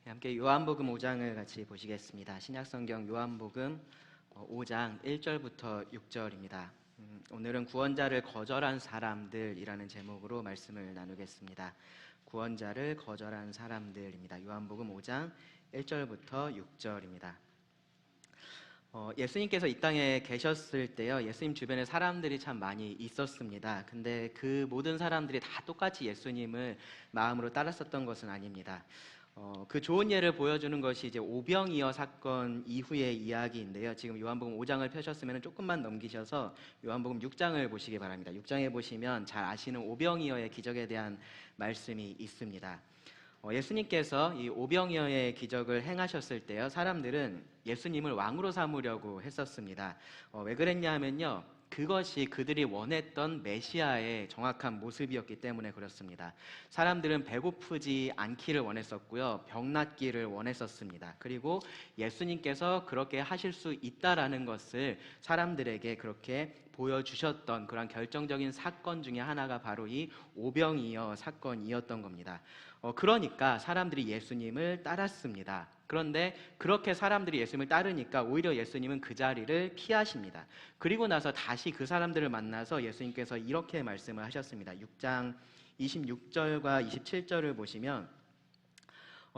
함께 요한복음 5장을 같이 보시겠습니다. 신약성경 요한복음 5장 1절부터 6절입니다. 오늘은 구원자를 거절한 사람들이라는 제목으로 말씀을 나누겠습니다. 구원자를 거절한 사람들입니다. 요한복음 5장 1절부터 6절입니다. 예수님께서 이 땅에 계셨을 때요, 예수님 주변에 사람들이 참 많이 있었습니다. 근데 그 모든 사람들이 다 똑같이 예수님을 마음으로 따랐었던 것은 아닙니다. 그 좋은 예를 보여주는 것이 이제 오병이어 사건 이후의 이야기인데요. 지금 요한복음 5장을 펴셨으면 조금만 넘기셔서 요한복음 6장을 보시기 바랍니다. 6장에 보시면 잘 아시는 오병이어의 기적에 대한 말씀이 있습니다. 예수님께서 이 오병이어의 기적을 행하셨을 때요, 사람들은 예수님을 왕으로 삼으려고 했었습니다. 왜 그랬냐 하면요, 그것이 그들이 원했던 메시아의 정확한 모습이었기 때문에 그렇습니다. 사람들은 배고프지 않기를 원했었고요, 병 낫기를 원했었습니다. 그리고 예수님께서 그렇게 하실 수 있다라는 것을 사람들에게 그렇게 보여주셨던 그런 결정적인 사건 중에 하나가 바로 이 오병이어 사건이었던 겁니다. 그러니까 사람들이 예수님을 따랐습니다. 그런데 그렇게 사람들이 예수님을 따르니까 오히려 예수님은 그 자리를 피하십니다. 그리고 나서 다시 그 사람들을 만나서 예수님께서 이렇게 말씀을 하셨습니다. 6장 26절과 27절을 보시면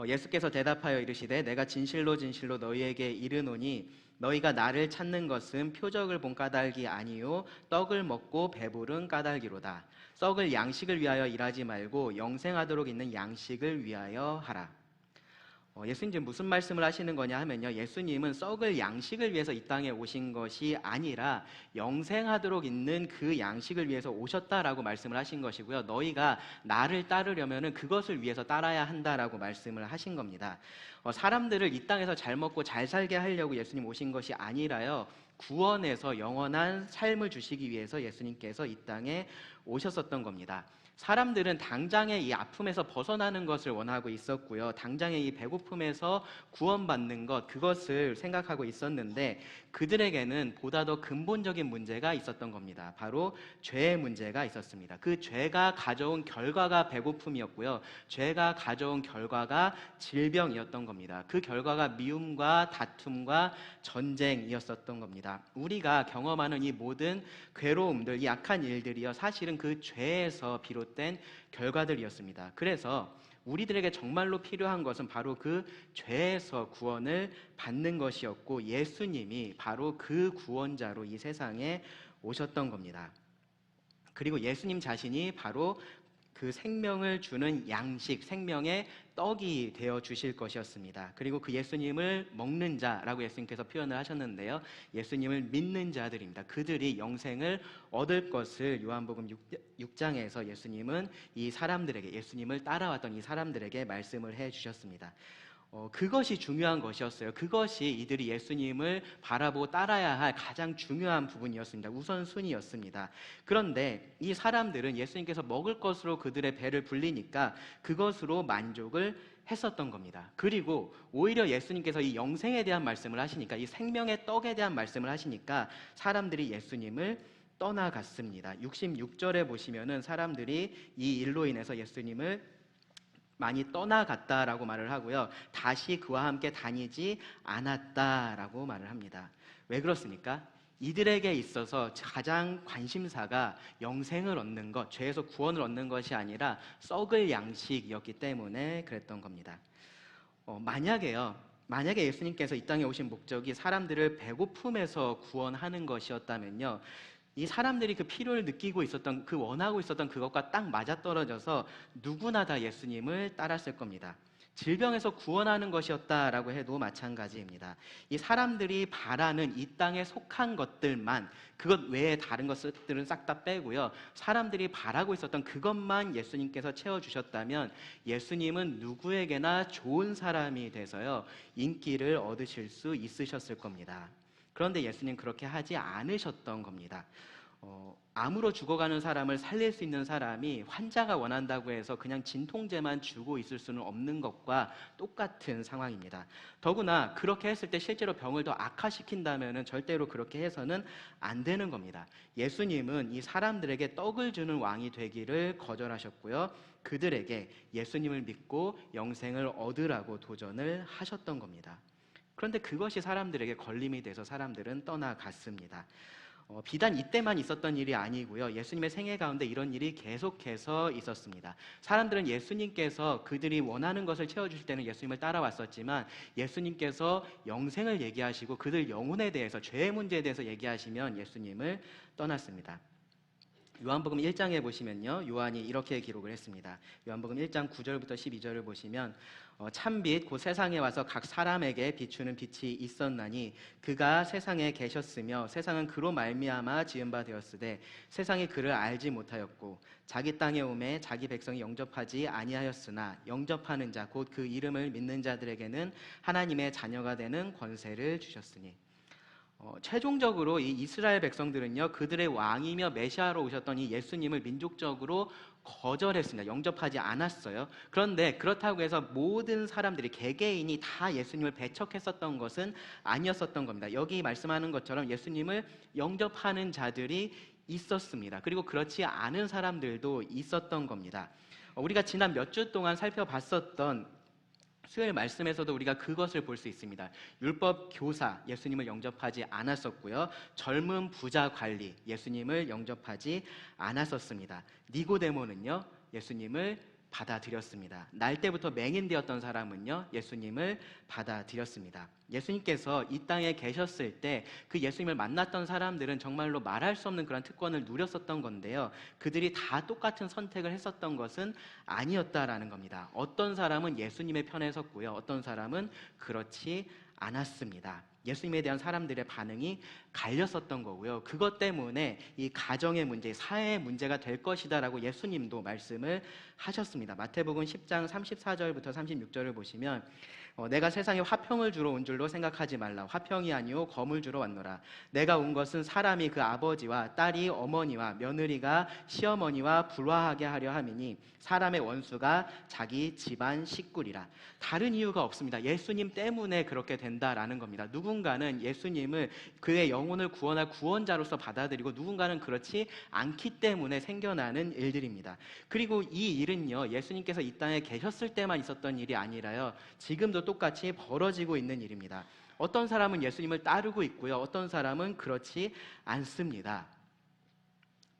예수께서 대답하여 이르시되 내가 진실로 진실로 너희에게 이르노니 너희가 나를 찾는 것은 표적을 본 까닭이 아니요 떡을 먹고 배부른 까닭이로다. 썩을 양식을 위하여 일하지 말고 영생하도록 있는 양식을 위하여 하라. 예수님 지금 무슨 말씀을 하시는 거냐 하면요, 예수님은 썩을 양식을 위해서 이 땅에 오신 것이 아니라 영생하도록 있는 그 양식을 위해서 오셨다라고 말씀을 하신 것이고요, 너희가 나를 따르려면 그것을 위해서 따라야 한다라고 말씀을 하신 겁니다. 사람들을 이 땅에서 잘 먹고 잘 살게 하려고 예수님 오신 것이 아니라요, 구원해서 영원한 삶을 주시기 위해서 예수님께서 이 땅에 오셨었던 겁니다. 사람들은 당장의 이 아픔에서 벗어나는 것을 원하고 있었고요, 당장의 이 배고픔에서 구원받는 것, 그것을 생각하고 있었는데 그들에게는 보다 더 근본적인 문제가 있었던 겁니다. 바로 죄의 문제가 있었습니다. 그 죄가 가져온 결과가 배고픔이었고요, 죄가 가져온 결과가 질병이었던 겁니다. 그 결과가 미움과 다툼과 전쟁이었었던 겁니다. 우리가 경험하는 이 모든 괴로움들, 이 악한 일들이요, 사실은 그 죄에서 비롯된 결과들이었습니다. 그래서 우리들에게 정말로 필요한 것은 바로 그 죄에서 구원을 받는 것이었고, 예수님이 바로 그 구원자로 이 세상에 오셨던 겁니다. 그리고 예수님 자신이 바로 그 생명을 주는 양식, 생명의 떡이 되어 주실 것이었습니다. 그리고 그 예수님을 먹는 자라고 예수님께서 표현을 하셨는데요, 예수님을 믿는 자들입니다. 그들이 영생을 얻을 것을 요한복음 6장에서 예수님은 이 사람들에게, 예수님을 따라왔던 이 사람들에게 말씀을 해 주셨습니다. 그것이 중요한 것이었어요. 그것이 이들이 예수님을 바라보고 따라야 할 가장 중요한 부분이었습니다. 우선순위였습니다. 그런데 이 사람들은 예수님께서 먹을 것으로 그들의 배를 불리니까 그것으로 만족을 했었던 겁니다. 그리고 오히려 예수님께서 이 영생에 대한 말씀을 하시니까, 이 생명의 떡에 대한 말씀을 하시니까 사람들이 예수님을 떠나갔습니다. 66절에 보시면은 사람들이 이 일로 인해서 예수님을 많이 떠나갔다라고 말을 하고요, 다시 그와 함께 다니지 않았다라고 말을 합니다. 왜 그렇습니까? 이들에게 있어서 가장 관심사가 영생을 얻는 것, 죄에서 구원을 얻는 것이 아니라 썩을 양식이었기 때문에 그랬던 겁니다. 만약에 예수님께서 이 땅에 오신 목적이 사람들을 배고픔에서 구원하는 것이었다면요, 이 사람들이 그 필요를 느끼고 있었던, 그 원하고 있었던 그것과 딱 맞아떨어져서 누구나 다 예수님을 따랐을 겁니다. 질병에서 구원하는 것이었다라고 해도 마찬가지입니다. 이 사람들이 바라는 이 땅에 속한 것들만, 그것 외에 다른 것들은 싹 다 빼고요, 사람들이 바라고 있었던 그것만 예수님께서 채워주셨다면 예수님은 누구에게나 좋은 사람이 돼서요, 인기를 얻으실 수 있으셨을 겁니다. 그런데 예수님 그렇게 하지 않으셨던 겁니다. 암으로 죽어가는 사람을 살릴 수 있는 사람이 환자가 원한다고 해서 그냥 진통제만 주고 있을 수는 없는 것과 똑같은 상황입니다. 더구나 그렇게 했을 때 실제로 병을 더 악화시킨다면 절대로 그렇게 해서는 안 되는 겁니다. 예수님은 이 사람들에게 떡을 주는 왕이 되기를 거절하셨고요. 그들에게 예수님을 믿고 영생을 얻으라고 도전을 하셨던 겁니다. 그런데 그것이 사람들에게 걸림이 돼서 사람들은 떠나갔습니다. 비단 이때만 있었던 일이 아니고요. 예수님의 생애 가운데 이런 일이 계속해서 있었습니다. 사람들은 예수님께서 그들이 원하는 것을 채워주실 때는 예수님을 따라왔었지만 예수님께서 영생을 얘기하시고 그들 영혼에 대해서, 죄의 문제에 대해서 얘기하시면 예수님을 떠났습니다. 요한복음 1장에 보시면요, 요한이 이렇게 기록을 했습니다. 요한복음 1장 9절부터 12절을 보시면 참빛 곧 세상에 와서 각 사람에게 비추는 빛이 있었나니 그가 세상에 계셨으며 세상은 그로 말미암아 지은 바 되었으되 세상이 그를 알지 못하였고 자기 땅에 오매 자기 백성이 영접하지 아니하였으나 영접하는 자 곧 그 이름을 믿는 자들에게는 하나님의 자녀가 되는 권세를 주셨으니. 최종적으로 이 이스라엘 백성들은요, 그들의 왕이며 메시아로 오셨던 이 예수님을 민족적으로 거절했습니다. 영접하지 않았어요. 그런데 그렇다고 해서 모든 사람들이 개개인이 다 예수님을 배척했었던 것은 아니었었던 겁니다. 여기 말씀하는 것처럼 예수님을 영접하는 자들이 있었습니다. 그리고 그렇지 않은 사람들도 있었던 겁니다. 우리가 지난 몇 주 동안 살펴봤었던 수요일 말씀에서도 우리가 그것을 볼 수 있습니다. 율법 교사, 예수님을 영접하지 않았었고요. 젊은 부자 관리, 예수님을 영접하지 않았었습니다. 니고데모는요, 예수님을 받아들였습니다. 날 때부터 맹인되었던 사람은요, 예수님을 받아들였습니다. 예수님께서 이 땅에 계셨을 때 그 예수님을 만났던 사람들은 정말로 말할 수 없는 그런 특권을 누렸었던 건데요, 그들이 다 똑같은 선택을 했었던 것은 아니었다라는 겁니다. 어떤 사람은 예수님의 편에 섰고요, 어떤 사람은 그렇지 않았습니다. 예수님에 대한 사람들의 반응이 갈렸었던 거고요. 그것 때문에 이 가정의 문제, 사회의 문제가 될 것이다라고 예수님도 말씀을 하셨습니다. 마태복음 10장 34절부터 36절을 보시면 내가 세상에 화평을 주러 온 줄로 생각하지 말라. 화평이 아니요 검을 주러 왔노라. 내가 온 것은 사람이 그 아버지와 딸이 어머니와 며느리가 시어머니와 불화하게 하려 함이니 사람의 원수가 자기 집안 식구리라. 다른 이유가 없습니다. 예수님 때문에 그렇게 된다라는 겁니다. 누군가는 예수님을 그의 영혼을 구원할 구원자로서 받아들이고 누군가는 그렇지 않기 때문에 생겨나는 일들입니다. 그리고 이 일은요, 예수님께서 이 땅에 계셨을 때만 있었던 일이 아니라요, 지금도 똑같이 벌어지고 있는 일입니다. 어떤 사람은 예수님을 따르고 있고요, 어떤 사람은 그렇지 않습니다.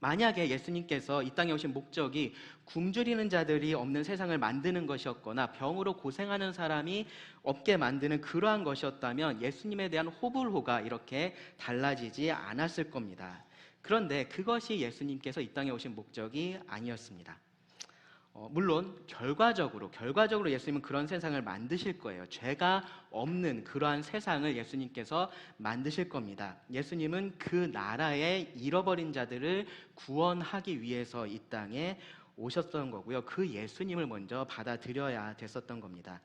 만약에 예수님께서 이 땅에 오신 목적이 굶주리는 자들이 없는 세상을 만드는 것이었거나 병으로 고생하는 사람이 없게 만드는 그러한 것이었다면 예수님에 대한 호불호가 이렇게 달라지지 않았을 겁니다. 그런데 그것이 예수님께서 이 땅에 오신 목적이 아니었습니다. 물론 결과적으로 예수님은 그런 세상을 만드실 거예요. 죄가 없는 그러한 세상을 예수님께서 만드실 겁니다. 예수님은 그 나라의 잃어버린 자들을 구원하기 위해서 이 땅에 오셨던 거고요. 그 예수님을 먼저 받아들여야 됐었던 겁니다.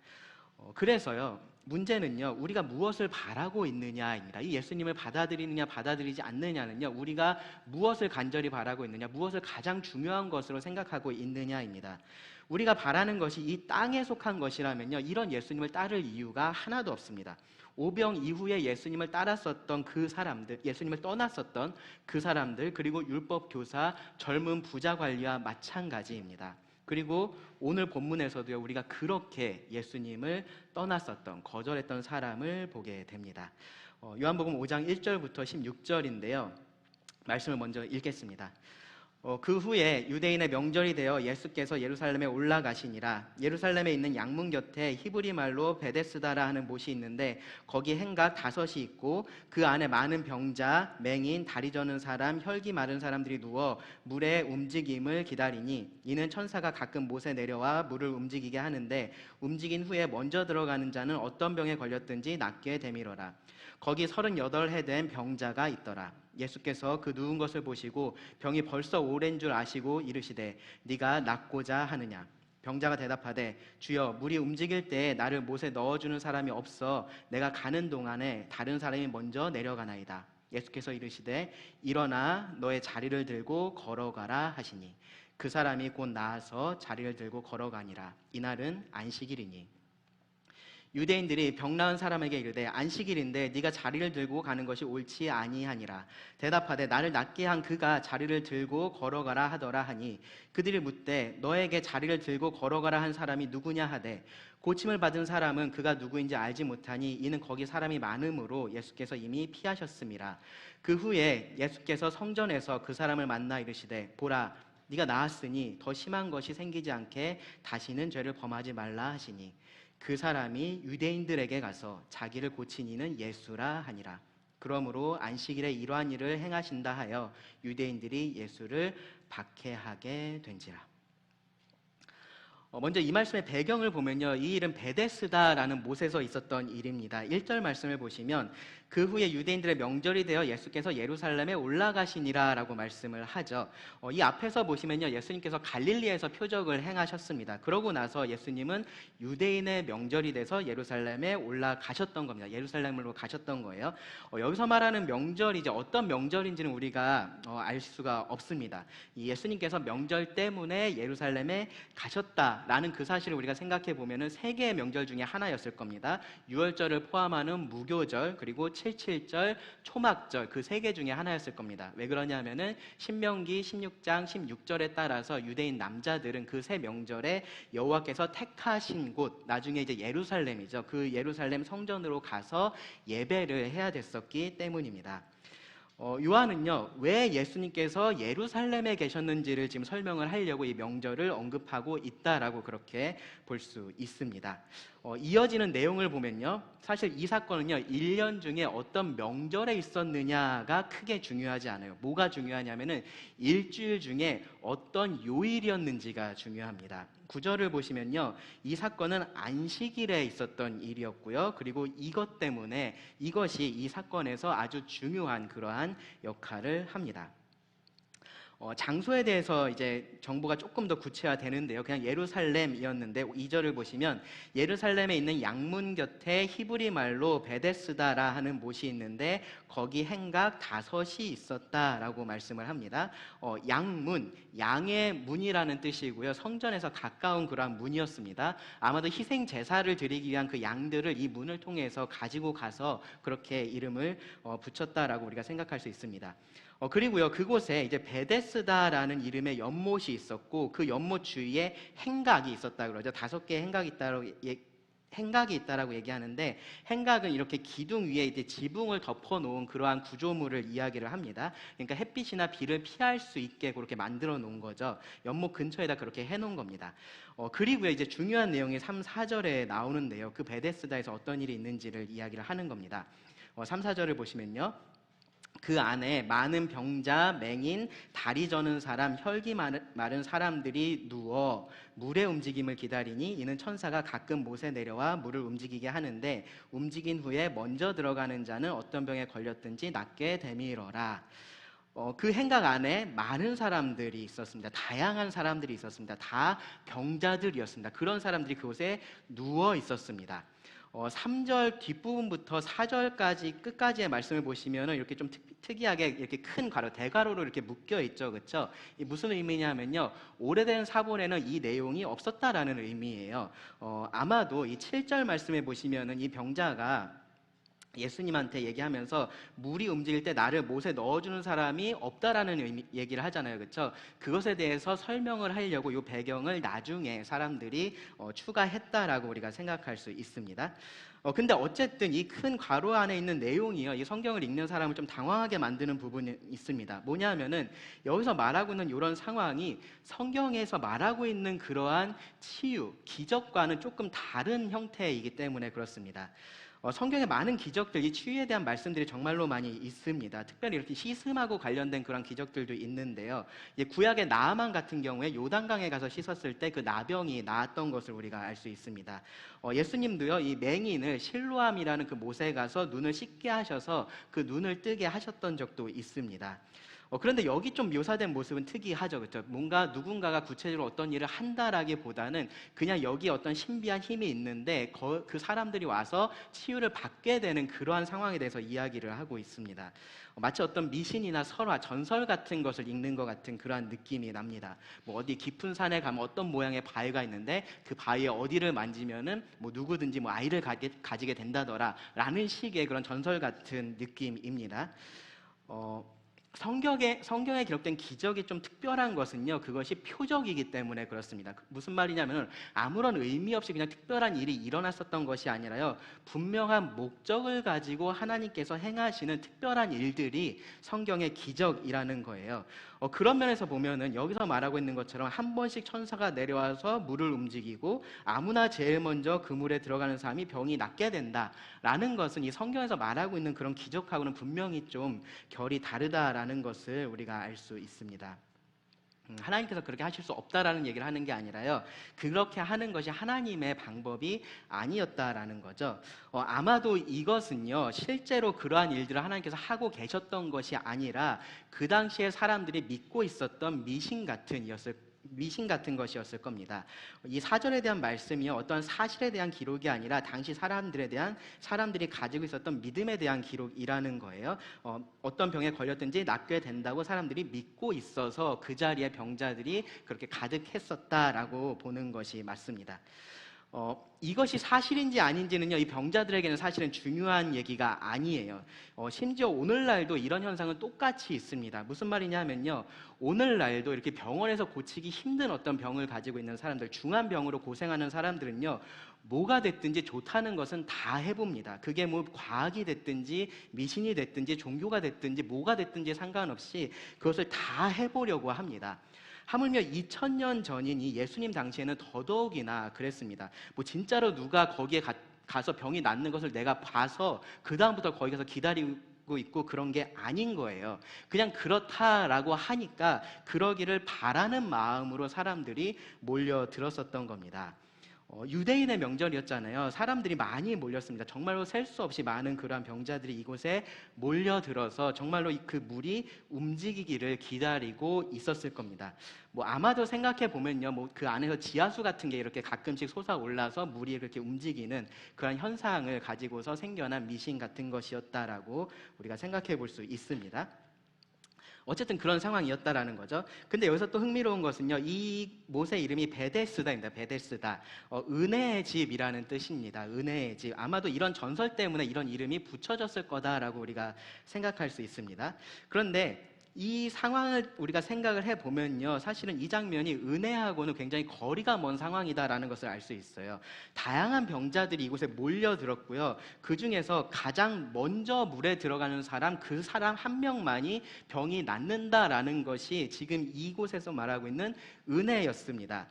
그래서요, 문제는요, 우리가 무엇을 바라고 있느냐입니다. 이 예수님을 받아들이느냐 받아들이지 않느냐는요, 우리가 무엇을 간절히 바라고 있느냐, 무엇을 가장 중요한 것으로 생각하고 있느냐입니다. 우리가 바라는 것이 이 땅에 속한 것이라면요, 이런 예수님을 따를 이유가 하나도 없습니다. 오병 이후에 예수님을 따랐었던 그 사람들, 예수님을 떠났었던 그 사람들, 그리고 율법 교사, 젊은 부자 관리와 마찬가지입니다. 그리고 오늘 본문에서도요, 우리가 그렇게 예수님을 떠났었던, 거절했던 사람을 보게 됩니다. 요한복음 5장 1절부터 16절인데요. 말씀을 먼저 읽겠습니다. 그 후에 유대인의 명절이 되어 예수께서 예루살렘에 올라가시니라. 예루살렘에 있는 양문 곁에 히브리 말로 베데스다라 하는 못이 있는데 거기 행각 5이 있고 그 안에 많은 병자, 맹인, 다리 저는 사람, 혈기 마른 사람들이 누워 물의 움직임을 기다리니 이는 천사가 가끔 못에 내려와 물을 움직이게 하는데 움직인 후에 먼저 들어가는 자는 어떤 병에 걸렸든지 낫게 되밀어라. 거기 38해 된 병자가 있더라. 예수께서 그 누운 것을 보시고 병이 벌써 오랜 줄 아시고 이르시되 네가 낫고자 하느냐. 병자가 대답하되 주여 물이 움직일 때에 나를 못에 넣어주는 사람이 없어 내가 가는 동안에 다른 사람이 먼저 내려가나이다. 예수께서 이르시되 일어나 너의 자리를 들고 걸어가라 하시니 그 사람이 곧 나아서 자리를 들고 걸어가니라. 이날은 안식일이니. 유대인들이 병 나은 사람에게 이르되 안식일인데 네가 자리를 들고 가는 것이 옳지 아니하니라. 대답하되 나를 낫게 한 그가 자리를 들고 걸어가라 하더라 하니 그들이 묻되 너에게 자리를 들고 걸어가라 한 사람이 누구냐 하되 고침을 받은 사람은 그가 누구인지 알지 못하니 이는 거기 사람이 많음으로 예수께서 이미 피하셨음이라. 그 후에 예수께서 성전에서 그 사람을 만나 이르시되 보라 네가 나았으니 더 심한 것이 생기지 않게 다시는 죄를 범하지 말라 하시니 그 사람이 유대인들에게 가서 자기를 고친 이는 예수라 하니라. 그러므로 안식일에 이러한 일을 행하신다 하여 유대인들이 예수를 박해하게 된지라. 먼저 이 말씀의 배경을 보면요, 이 일은 베데스다라는 못에서 있었던 일입니다. 1절 말씀을 보시면 그 후에 유대인들의 명절이 되어 예수께서 예루살렘에 올라가시니라 라고 말씀을 하죠. 이 앞에서 보시면요, 예수님께서 갈릴리에서 표적을 행하셨습니다. 그러고 나서 예수님은 유대인의 명절이 돼서 예루살렘에 올라가셨던 겁니다. 예루살렘으로 가셨던 거예요. 여기서 말하는 명절이 이제 어떤 명절인지는 우리가 알 수가 없습니다. 이 예수님께서 명절 때문에 예루살렘에 가셨다라는 그 사실을 우리가 생각해 보면은 세 개의 명절 중에 하나였을 겁니다. 유월절을 포함하는 무교절 그리고 77절, 초막절 그 세 개 중에 하나였을 겁니다. 왜 그러냐면은 신명기 16장 16절에 따라서 유대인 남자들은 그 세 명절에 여호와께서 택하신 곳, 나중에 이제 예루살렘이죠. 그 예루살렘 성전으로 가서 예배를 해야 됐었기 때문입니다. 요한은요, 왜 예수님께서 예루살렘에 계셨는지를 지금 설명을 하려고 이 명절을 언급하고 있다라고 그렇게 볼 수 있습니다. 이어지는 내용을 보면요, 사실 이 사건은요 1년 중에 어떤 명절에 있었느냐가 크게 중요하지 않아요. 뭐가 중요하냐면은 일주일 중에 어떤 요일이었는지가 중요합니다. 9절을 보시면요, 이 사건은 안식일에 있었던 일이었고요, 그리고 이것 때문에 이것이 이 사건에서 아주 중요한 그러한 역할을 합니다. 장소에 대해서 이제 정보가 조금 더 구체화되는데요. 그냥 예루살렘이었는데 2절을 보시면 예루살렘에 있는 양문 곁에 히브리 말로 베데스다라 하는 못이 있는데 거기 행각 5이 있었다라고 말씀을 합니다. 양문, 양의 문이라는 뜻이고요. 성전에서 가까운 그러한 문이었습니다. 아마도 희생 제사를 드리기 위한 그 양들을 이 문을 통해서 가지고 가서 그렇게 이름을 붙였다라고 우리가 생각할 수 있습니다. 그리고요, 그곳에 이제 베데스다라는 이름의 연못이 있었고 그 연못 주위에 행각이 있었다 그러죠. 5개의 행각이 있다라고 얘기하는데, 행각은 이렇게 기둥 위에 이제 지붕을 덮어 놓은 그러한 구조물을 이야기를 합니다. 그러니까 햇빛이나 비를 피할 수 있게 그렇게 만들어 놓은 거죠. 연못 근처에다 그렇게 해 놓은 겁니다. 그리고요, 이제 중요한 내용이 3, 4절에 나오는데요. 그 베데스다에서 어떤 일이 있는지를 이야기를 하는 겁니다. 3, 4절을 보시면요, 그 안에 많은 병자, 맹인, 다리 저는 사람, 혈기 마른 사람들이 누워 물의 움직임을 기다리니 이는 천사가 가끔 못에 내려와 물을 움직이게 하는데 움직인 후에 먼저 들어가는 자는 어떤 병에 걸렸든지 낫게 되밀어라. 그 행각 안에 많은 사람들이 있었습니다. 다양한 사람들이 있었습니다. 다 병자들이었습니다. 그런 사람들이 그곳에 누워 있었습니다. 3절 뒷부분부터 4절까지 끝까지의 말씀을 보시면 이렇게 좀 특이하게 이렇게 큰 괄호, 대괄호로 이렇게 묶여 있죠. 그렇죠? 이 무슨 의미냐면요, 오래된 사본에는 이 내용이 없었다라는 의미예요. 아마도 이 7절 말씀에 보시면은 이 병자가 예수님한테 얘기하면서 물이 움직일 때 나를 못에 넣어주는 사람이 없다라는 얘기를 하잖아요. 그렇죠? 그것에 대해서 설명을 하려고 이 배경을 나중에 사람들이 추가했다라고 우리가 생각할 수 있습니다. 근데 어쨌든 이 큰 괄호 안에 있는 내용이요, 이 성경을 읽는 사람을 좀 당황하게 만드는 부분이 있습니다. 뭐냐면은 여기서 말하고 있는 이런 상황이 성경에서 말하고 있는 그러한 치유, 기적과는 조금 다른 형태이기 때문에 그렇습니다. 성경에 많은 기적들, 이 치유에 대한 말씀들이 정말로 많이 있습니다. 특별히 이렇게 씻음하고 관련된 그런 기적들도 있는데요. 구약의 나아만 같은 경우에 요단강에 가서 씻었을 때 그 나병이 나았던 것을 우리가 알 수 있습니다. 예수님도요, 이 맹인을 실로암이라는 그 못에 가서 눈을 씻게 하셔서 그 눈을 뜨게 하셨던 적도 있습니다. 그런데 여기 좀 묘사된 모습은 특이하죠. 그렇죠? 뭔가 누군가가 구체적으로 어떤 일을 한다라기보다는 그냥 여기 어떤 신비한 힘이 있는데 그 사람들이 와서 치유를 받게 되는 그러한 상황에 대해서 이야기를 하고 있습니다. 마치 어떤 미신이나 설화, 전설 같은 것을 읽는 것 같은 그러한 느낌이 납니다. 뭐 어디 깊은 산에 가면 어떤 모양의 바위가 있는데 그 바위에 어디를 만지면은 뭐 누구든지 뭐 아이를 가지게 된다더라라는 식의 그런 전설 같은 느낌입니다. 성경에 기록된 기적이 좀 특별한 것은요, 그것이 표적이기 때문에 그렇습니다. 무슨 말이냐면 아무런 의미 없이 그냥 특별한 일이 일어났었던 것이 아니라요, 분명한 목적을 가지고 하나님께서 행하시는 특별한 일들이 성경의 기적이라는 거예요. 그런 면에서 보면은 여기서 말하고 있는 것처럼 한 번씩 천사가 내려와서 물을 움직이고 아무나 제일 먼저 그 물에 들어가는 사람이 병이 낫게 된다라는 것은 이 성경에서 말하고 있는 그런 기적하고는 분명히 좀 결이 다르다라는 것을 우리가 알 수 있습니다. 하나님께서 그렇게 하실 수 없다라는 얘기를 하는 게 아니라요, 그렇게 하는 것이 하나님의 방법이 아니었다라는 거죠. 아마도 이것은요, 실제로 그러한 일들을 하나님께서 하고 계셨던 것이 아니라 그 당시에 사람들이 믿고 있었던 미신 같은 것이었을 겁니다. 이 사절에 대한 말씀이 어떤 사실에 대한 기록이 아니라 당시 사람들이 가지고 있었던 믿음에 대한 기록이라는 거예요. 어떤 병에 걸렸든지 낫게 된다고 사람들이 믿고 있어서 그 자리에 병자들이 그렇게 가득했었다라고 보는 것이 맞습니다. 이것이 사실인지 아닌지는요, 이 병자들에게는 사실은 중요한 얘기가 아니에요. 심지어 오늘날도 이런 현상은 똑같이 있습니다. 무슨 말이냐면요, 오늘날도 이렇게 병원에서 고치기 힘든 어떤 병을 가지고 있는 사람들, 중한 병으로 고생하는 사람들은요, 뭐가 됐든지 좋다는 것은 다 해봅니다. 그게 뭐 과학이 됐든지 미신이 됐든지 종교가 됐든지 뭐가 됐든지 상관없이 그것을 다 해보려고 합니다. 하물며 2000년 전인 이 예수님 당시에는 더더욱이나 그랬습니다. 뭐 진짜로 누가 거기에 가서 병이 낫는 것을 내가 봐서 그 다음부터 거기 가서 기다리고 있고 그런 게 아닌 거예요. 그냥 그렇다라고 하니까 그러기를 바라는 마음으로 사람들이 몰려들었었던 겁니다. 유대인의 명절이었잖아요. 사람들이 많이 몰렸습니다. 정말로 셀 수 없이 많은 그러한 병자들이 이곳에 몰려들어서 정말로 그 물이 움직이기를 기다리고 있었을 겁니다. 뭐 아마도 생각해 보면요, 뭐 그 안에서 지하수 같은 게 이렇게 가끔씩 솟아올라서 물이 그렇게 움직이는 그런 현상을 가지고서 생겨난 미신 같은 것이었다라고 우리가 생각해 볼 수 있습니다. 어쨌든 그런 상황이었다라는 거죠. 근데 여기서 또 흥미로운 것은요, 이 못의 이름이 베데스다입니다. 베데스다. 은혜의 집이라는 뜻입니다. 은혜의 집. 아마도 이런 전설 때문에 이런 이름이 붙여졌을 거다라고 우리가 생각할 수 있습니다. 그런데 이 상황을 우리가 생각을 해보면요, 사실은 이 장면이 은혜하고는 굉장히 거리가 먼 상황이다라는 것을 알 수 있어요. 다양한 병자들이 이곳에 몰려들었고요, 그 중에서 가장 먼저 물에 들어가는 사람, 그 사람 한 명만이 병이 낫는다라는 것이 지금 이곳에서 말하고 있는 은혜였습니다.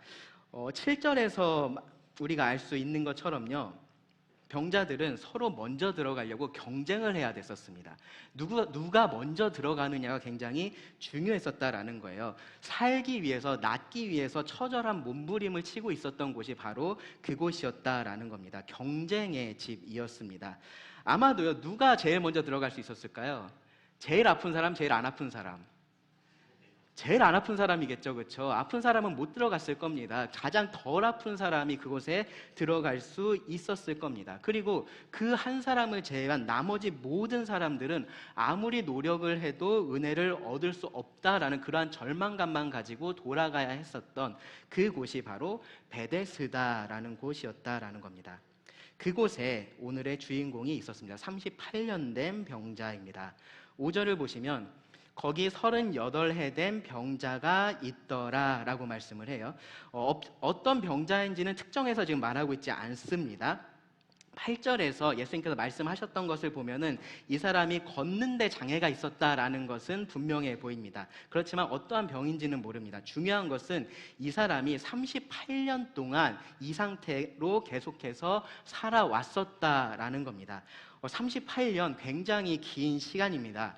7절에서 우리가 알 수 있는 것처럼요, 병자들은 서로 먼저 들어가려고 경쟁을 해야 됐었습니다. 누가 먼저 들어가느냐가 굉장히 중요했었다라는 거예요. 살기 위해서, 낫기 위해서 처절한 몸부림을 치고 있었던 곳이 바로 그곳이었다라는 겁니다. 경쟁의 집이었습니다. 아마도요, 누가 제일 먼저 들어갈 수 있었을까요? 제일 아픈 사람, 제일 안 아픈 사람. 제일 안 아픈 사람이겠죠, 그렇죠? 아픈 사람은 못 들어갔을 겁니다. 가장 덜 아픈 사람이 그곳에 들어갈 수 있었을 겁니다. 그리고 그 한 사람을 제외한 나머지 모든 사람들은 아무리 노력을 해도 은혜를 얻을 수 없다라는 그러한 절망감만 가지고 돌아가야 했었던 그곳이 바로 베데스다라는 곳이었다라는 겁니다. 그곳에 오늘의 주인공이 있었습니다. 38년 된 병자입니다. 5절을 보시면 거기 38해 된 병자가 있더라 라고 말씀을 해요. 어떤 병자인지는 특정해서 지금 말하고 있지 않습니다. 8절에서 예수님께서 말씀하셨던 것을 보면은 이 사람이 걷는데 장애가 있었다라는 것은 분명해 보입니다. 그렇지만 어떠한 병인지는 모릅니다. 중요한 것은 이 사람이 38년 동안 이 상태로 계속해서 살아왔었다라는 겁니다. 38년 굉장히 긴 시간입니다.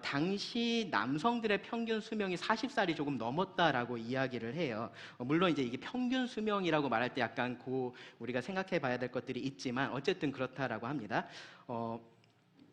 당시 남성들의 평균 수명이 40살이 조금 넘었다라고 이야기를 해요. 물론 이제 이게 평균 수명이라고 말할 때 약간 우리가 생각해 봐야 될 것들이 있지만 어쨌든 그렇다라고 합니다.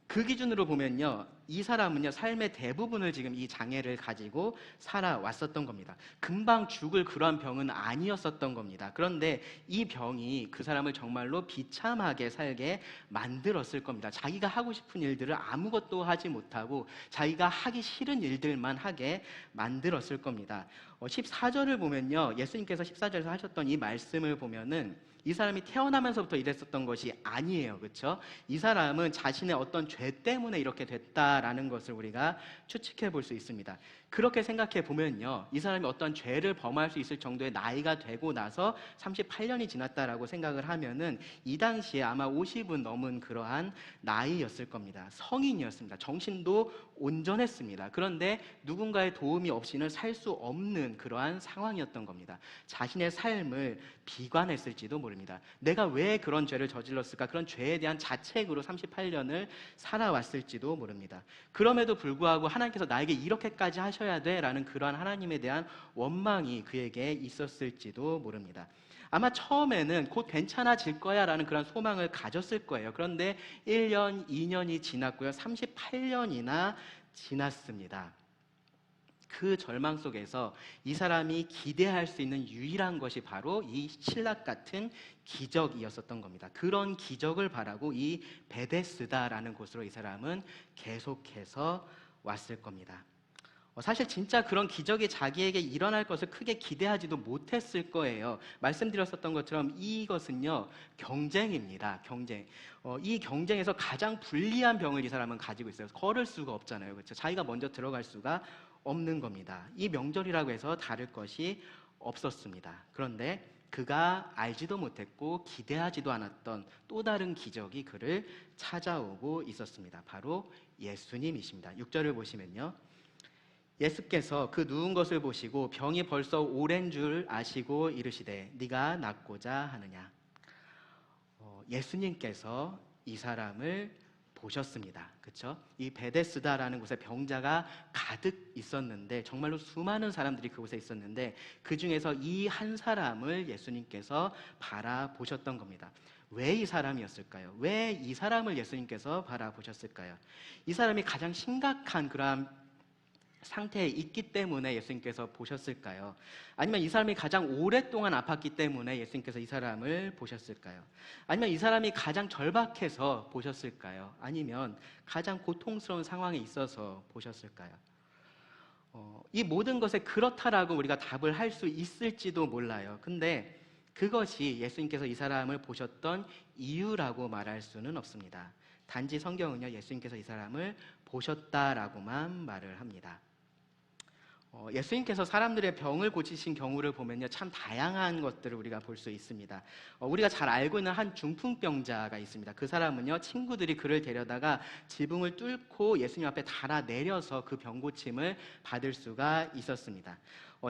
그 기준으로 보면요, 이 사람은요, 삶의 대부분을 지금 이 장애를 가지고 살아왔었던 겁니다. 금방 죽을 그런 병은 아니었었던 겁니다. 그런데 이 병이 그 사람을 정말로 비참하게 살게 만들었을 겁니다. 자기가 하고 싶은 일들을 아무것도 하지 못하고 자기가 하기 싫은 일들만 하게 만들었을 겁니다. 14절을 보면요, 예수님께서 14절에서 하셨던 이 말씀을 보면은 이 사람이 태어나면서부터 이랬었던 것이 아니에요. 그렇죠? 이 사람은 자신의 어떤 죄 때문에 이렇게 됐다라는 것을 우리가 추측해 볼 수 있습니다. 그렇게 생각해 보면요, 이 사람이 어떤 죄를 범할 수 있을 정도의 나이가 되고 나서 38년이 지났다라고 생각을 하면은 이 당시에 아마 50은 넘은 그러한 나이였을 겁니다. 성인이었습니다. 정신도 온전했습니다. 그런데 누군가의 도움이 없이는 살 수 없는 그러한 상황이었던 겁니다. 자신의 삶을 비관했을지도 모릅니다. 내가 왜 그런 죄를 저질렀을까? 그런 죄에 대한 자책으로 38년을 살아왔을지도 모릅니다. 그럼에도 불구하고 하나님께서 나에게 이렇게까지 하셔야 돼 라는 그러한 하나님에 대한 원망이 그에게 있었을지도 모릅니다. 아마 처음에는 곧 괜찮아질 거야 라는 그런 소망을 가졌을 거예요. 그런데 1년, 2년이 지났고요. 38년이나 지났습니다. 그 절망 속에서 이 사람이 기대할 수 있는 유일한 것이 바로 이 신락 같은 기적이었었던 겁니다. 그런 기적을 바라고 이 베데스다라는 곳으로 이 사람은 계속해서 왔을 겁니다. 사실 진짜 그런 기적이 자기에게 일어날 것을 크게 기대하지도 못했을 거예요. 말씀드렸었던 것처럼 이것은요, 경쟁입니다. 경쟁. 이 경쟁에서 가장 불리한 병을 이 사람은 가지고 있어요. 걸을 수가 없잖아요. 그렇죠? 자기가 먼저 들어갈 수가 없는 겁니다. 이 명절이라고 해서 다를 것이 없었습니다. 그런데 그가 알지도 못했고 기대하지도 않았던 또 다른 기적이 그를 찾아오고 있었습니다. 바로 예수님이십니다. 6절을 보시면요, 예수께서 그 누운 것을 보시고 병이 벌써 오랜 줄 아시고 이르시되 네가 낫고자 하느냐. 예수님께서 이 사람을 보셨습니다. 그렇죠? 이 베데스다라는 곳에 병자가 가득 있었는데, 정말로 수많은 사람들이 그곳에 있었는데 그 중에서 이 한 사람을 예수님께서 바라보셨던 겁니다. 왜 이 사람이었을까요? 왜 이 사람을 예수님께서 바라보셨을까요? 이 사람이 가장 심각한 그러한 상태에 있기 때문에 예수님께서 보셨을까요? 아니면 이 사람이 가장 오랫동안 아팠기 때문에 예수님께서 이 사람을 보셨을까요? 아니면 이 사람이 가장 절박해서 보셨을까요? 아니면 가장 고통스러운 상황에 있어서 보셨을까요? 이 모든 것에 그렇다라고 우리가 답을 할 수 있을지도 몰라요. 근데 그것이 예수님께서 이 사람을 보셨던 이유라고 말할 수는 없습니다. 단지 성경은요, 예수님께서 이 사람을 보셨다라고만 말을 합니다. 예수님께서 사람들의 병을 고치신 경우를 보면요, 참 다양한 것들을 우리가 볼 수 있습니다. 우리가 잘 알고 있는 한 중풍병자가 있습니다. 그 사람은요, 친구들이 그를 데려다가 지붕을 뚫고 예수님 앞에 달아내려서 그 병 고침을 받을 수가 있었습니다.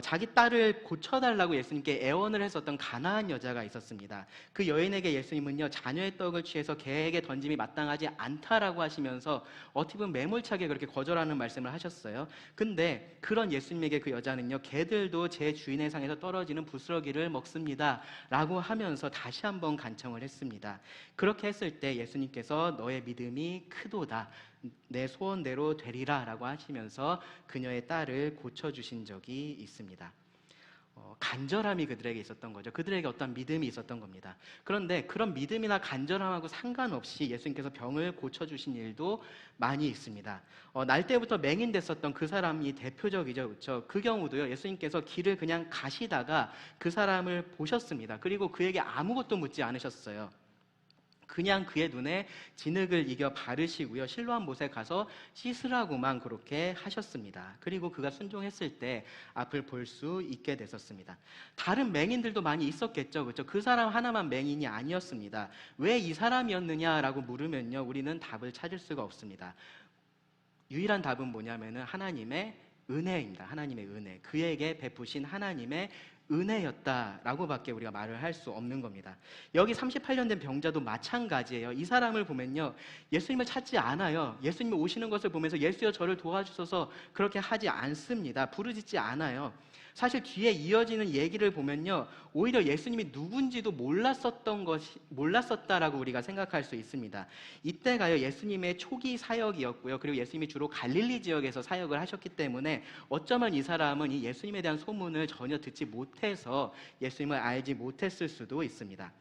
자기 딸을 고쳐달라고 예수님께 애원을 했었던 가나안 여자가 있었습니다. 그 여인에게 예수님은요, 자녀의 떡을 취해서 개에게 던짐이 마땅하지 않다라고 하시면서 어떻게 보면 매몰차게 그렇게 거절하는 말씀을 하셨어요. 근데 그런 예수님에게 그 여자는요, 개들도 제 주인의 상에서 떨어지는 부스러기를 먹습니다 라고 하면서 다시 한번 간청을 했습니다. 그렇게 했을 때 예수님께서 너의 믿음이 크도다, 내 소원대로 되리라 라고 하시면서 그녀의 딸을 고쳐주신 적이 있습니다. 간절함이 그들에게 있었던 거죠. 그들에게 어떤 믿음이 있었던 겁니다. 그런데 그런 믿음이나 간절함하고 상관없이 예수님께서 병을 고쳐주신 일도 많이 있습니다. 날 때부터 맹인됐었던 그 사람이 대표적이죠. 그렇죠? 그 경우도요, 예수님께서 길을 그냥 가시다가 그 사람을 보셨습니다. 그리고 그에게 아무것도 묻지 않으셨어요. 그냥 그의 눈에 진흙을 이겨 바르시고요, 실로암 못에 가서 씻으라고만 그렇게 하셨습니다. 그리고 그가 순종했을 때 앞을 볼 수 있게 됐었습니다. 다른 맹인들도 많이 있었겠죠. 그렇죠? 그 사람 하나만 맹인이 아니었습니다. 왜 이 사람이었느냐라고 물으면요, 우리는 답을 찾을 수가 없습니다. 유일한 답은 뭐냐면은 하나님의 은혜입니다. 하나님의 은혜. 그에게 베푸신 하나님의 은혜였다라고밖에 우리가 말을 할 수 없는 겁니다. 여기 38년 된 병자도 마찬가지예요. 이 사람을 보면요, 예수님을 찾지 않아요. 예수님이 오시는 것을 보면서 예수여 저를 도와주소서 그렇게 하지 않습니다. 부르짖지 않아요. 사실 뒤에 이어지는 얘기를 보면요, 오히려 예수님이 누군지도 몰랐었다라고 우리가 생각할 수 있습니다. 이때가요, 예수님의 초기 사역이었고요. 그리고 예수님이 주로 갈릴리 지역에서 사역을 하셨기 때문에 어쩌면 이 사람은 이 예수님에 대한 소문을 전혀 듣지 못해서 예수님을 알지 못했을 수도 있습니다.